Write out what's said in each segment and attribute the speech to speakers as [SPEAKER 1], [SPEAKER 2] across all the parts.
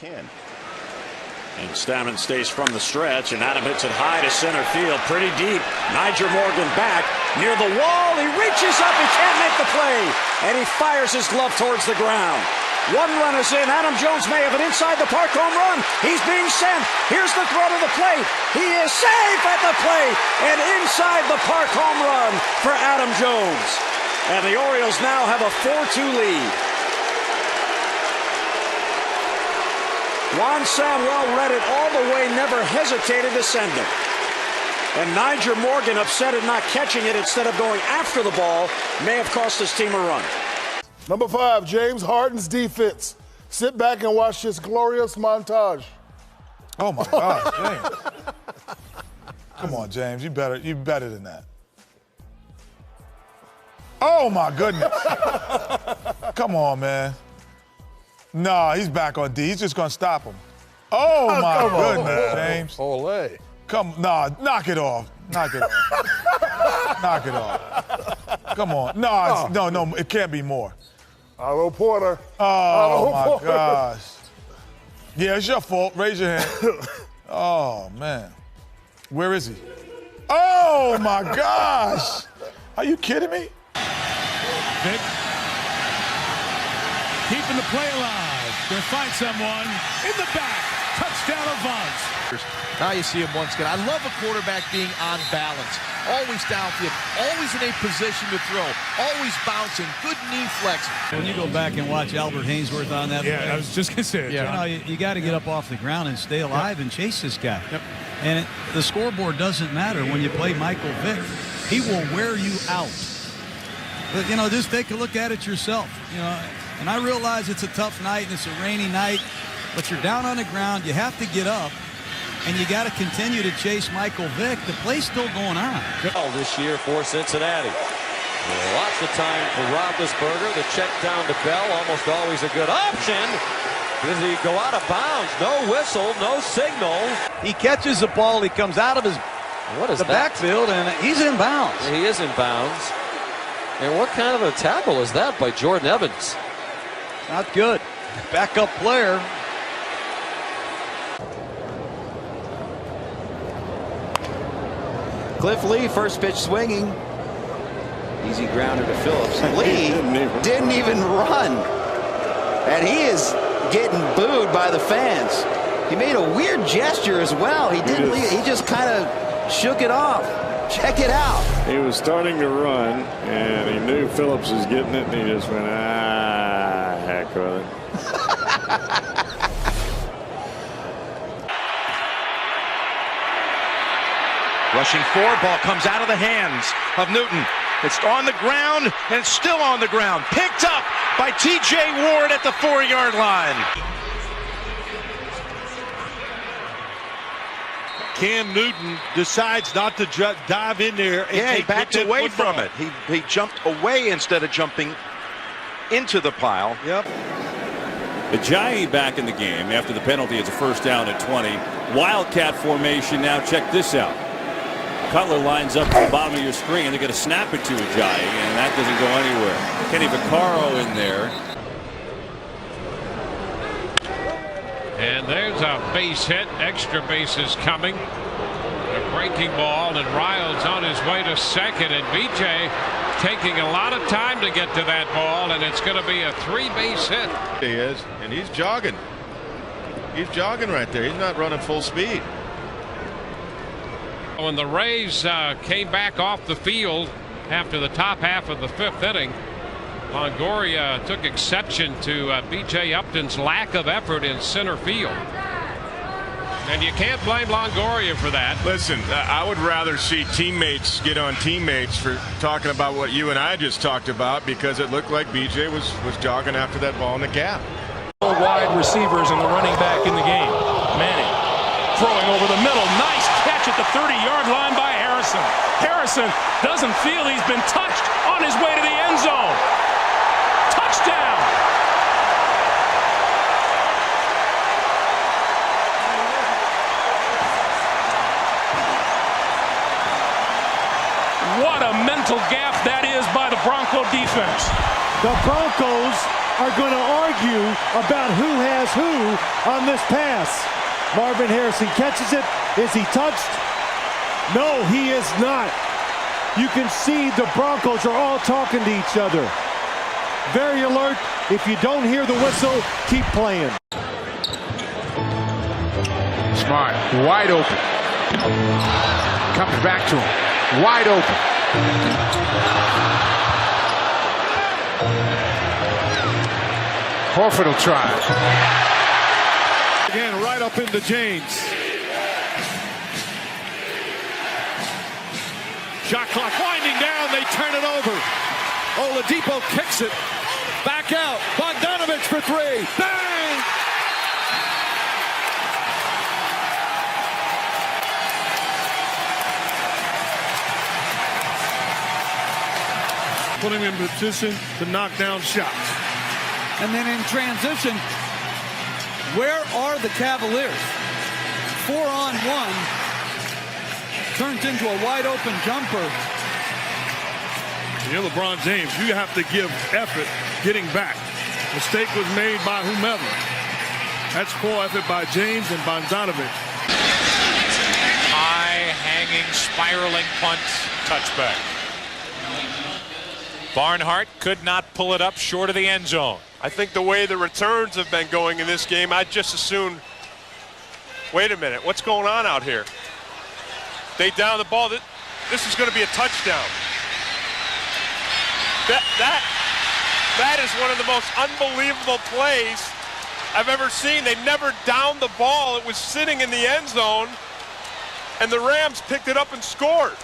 [SPEAKER 1] can.
[SPEAKER 2] And Stammen stays from the stretch, and Adam hits it high to center field, pretty deep. Niger Morgan back near the wall. He reaches up, he can't make the play, and he fires his glove towards the ground. One run is in. Adam Jones may have an inside the park home run. He's being sent. Here's the throw to the plate. He is safe at the plate, and inside the park home run for Adam Jones. And the Orioles now have a 4-2 lead. Juan Samuel read it all the way, never hesitated to send it. And Niger Morgan, upset at not catching it instead of going after the ball, may have cost his team a run.
[SPEAKER 3] Number 5, James Harden's defense. Sit back and watch this glorious montage.
[SPEAKER 4] Oh my God, James! Come on, James, you better than that. Oh my goodness! Come on, man. No, he's back on D. He's just gonna stop him. Oh my goodness, James.
[SPEAKER 3] Olé.
[SPEAKER 4] Knock it off. Knock it off. Knock it off. Come on. No, it can't be more.
[SPEAKER 3] Otto Porter.
[SPEAKER 4] Oh my gosh. Yeah, it's your fault. Raise your hand. Oh man. Where is he? Oh my gosh. Are you kidding me?
[SPEAKER 5] Vic. Keeping the play alive. Gonna find someone in the back. Touchdown Avance.
[SPEAKER 6] Now you see him once again. I love a quarterback being on balance. Always downfield. Always in a position to throw. Always bouncing. Good knee flex.
[SPEAKER 7] When you go back and watch Albert Hainsworth on that play,
[SPEAKER 5] I was just gonna say it, John.
[SPEAKER 7] You got to get up off the ground and stay alive and chase this guy.
[SPEAKER 5] Yep.
[SPEAKER 7] And the scoreboard doesn't matter when you play Michael Vick. He will wear you out. But, just take a look at it yourself. And I realize it's a tough night and it's a rainy night, but you're down on the ground. You have to get up, and you got to continue to chase Michael Vick. The play's still going on.
[SPEAKER 8] This year for Cincinnati. Lots of time for Roethlisberger. The check down to Bell, almost always a good option. Does he go out of bounds? No whistle, no signal.
[SPEAKER 7] He catches the ball. He comes out of the backfield, and he's in bounds.
[SPEAKER 8] He is in bounds. And what kind of a tackle is that by Jordan Evans?
[SPEAKER 7] Not good. Backup player.
[SPEAKER 1] Cliff Lee, first pitch swinging. Easy grounder to Phillips. Lee didn't even run. And he is getting booed by the fans. He made a weird gesture as well. He didn't leave. He just kind of shook it off. Check it out.
[SPEAKER 9] He was starting to run, and he knew Phillips was getting it, and he just went, heck with it.
[SPEAKER 10] Rushing forward, ball comes out of the hands of Newton. It's on the ground, and it's still on the ground. Picked up by T.J. Ward at the 4-yard line.
[SPEAKER 11] Cam Newton decides not to dive in there. And
[SPEAKER 10] he backs away from it. He jumped away instead of jumping into the pile.
[SPEAKER 11] Yep.
[SPEAKER 12] Ajayi back in the game after the penalty. It's a first down at 20. Wildcat formation now. Check this out. Cutler lines up at the bottom of your screen. They're going to snap it to Ajayi, and that doesn't go anywhere. Kenny Vaccaro in there.
[SPEAKER 13] And there's a base hit. Extra bases coming. A breaking ball, and Riles on his way to second, and BJ taking a lot of time to get to that ball, and it's going to be a 3-base hit.
[SPEAKER 11] He is, and he's jogging. He's jogging right there. He's not running full speed.
[SPEAKER 13] When the Rays came back off the field after the top half of the 5th inning, Longoria took exception to B.J. Upton's lack of effort in center field. And you can't blame Longoria for that.
[SPEAKER 9] Listen, I would rather see teammates get on teammates for talking about what you and I just talked about, because it looked like B.J. was jogging after that ball in the gap.
[SPEAKER 5] Wide receivers and the running back in the game. Manning throwing over the middle. Nice catch at the 30-yard line by Harrison. Harrison doesn't feel he's been touched on his way to the end zone. Touchdown! What a mental gaffe that is by the Bronco defense.
[SPEAKER 14] The Broncos are going to argue about who has who on this pass. Marvin Harrison catches it. Is he touched? No, he is not. You can see the Broncos are all talking to each other. Very alert. If you don't hear the whistle, keep playing.
[SPEAKER 15] Smart, wide open. Comes back to him, wide open. Horford will try.
[SPEAKER 14] Again, right up into James. Shot clock winding down. They turn it over. Oladipo kicks it. Back out. Bogdanovich for three. Bang!
[SPEAKER 16] Putting him in position to knock down shots.
[SPEAKER 7] And then in transition, where are the Cavaliers? 4-on-1 turns into a wide open jumper.
[SPEAKER 16] You're LeBron James. You have to give effort getting back. Mistake was made by whomever. That's poor effort by James and Bogdanovich.
[SPEAKER 5] High hanging, spiraling punt, touchback. Barnhart could not pull it up short of the end zone.
[SPEAKER 11] I think the way the returns have been going in this game, I'd just assume, wait a minute, what's going on out here? They down the ball. This is going to be a touchdown. That is one of the most unbelievable plays I've ever seen. They never downed the ball. It was sitting in the end zone, and the Rams picked it up and scored.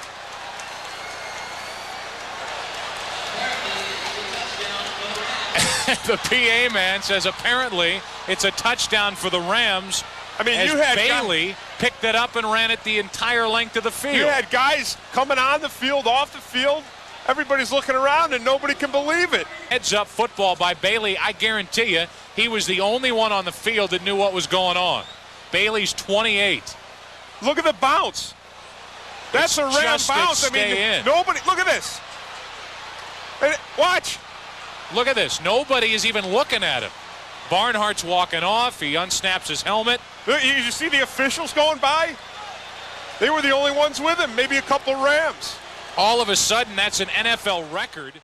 [SPEAKER 5] The PA man says apparently it's a touchdown for the Rams.
[SPEAKER 11] I mean,
[SPEAKER 5] as
[SPEAKER 11] you had
[SPEAKER 5] Bailey picked it up and ran it the entire length of the field.
[SPEAKER 11] You had guys coming on the field, off the field. Everybody's looking around and nobody can believe it.
[SPEAKER 5] Heads up football by Bailey. I guarantee you he was the only one on the field that knew what was going on. Bailey's 28.
[SPEAKER 11] Look at the bounce. That's a Ram bounce. I mean, nobody, look at this. Watch.
[SPEAKER 5] Look at this. Nobody is even looking at him. Barnhart's walking off. He unsnaps his helmet.
[SPEAKER 11] You see the officials going by? They were the only ones with him. Maybe a couple of Rams.
[SPEAKER 5] All of a sudden, that's an NFL record.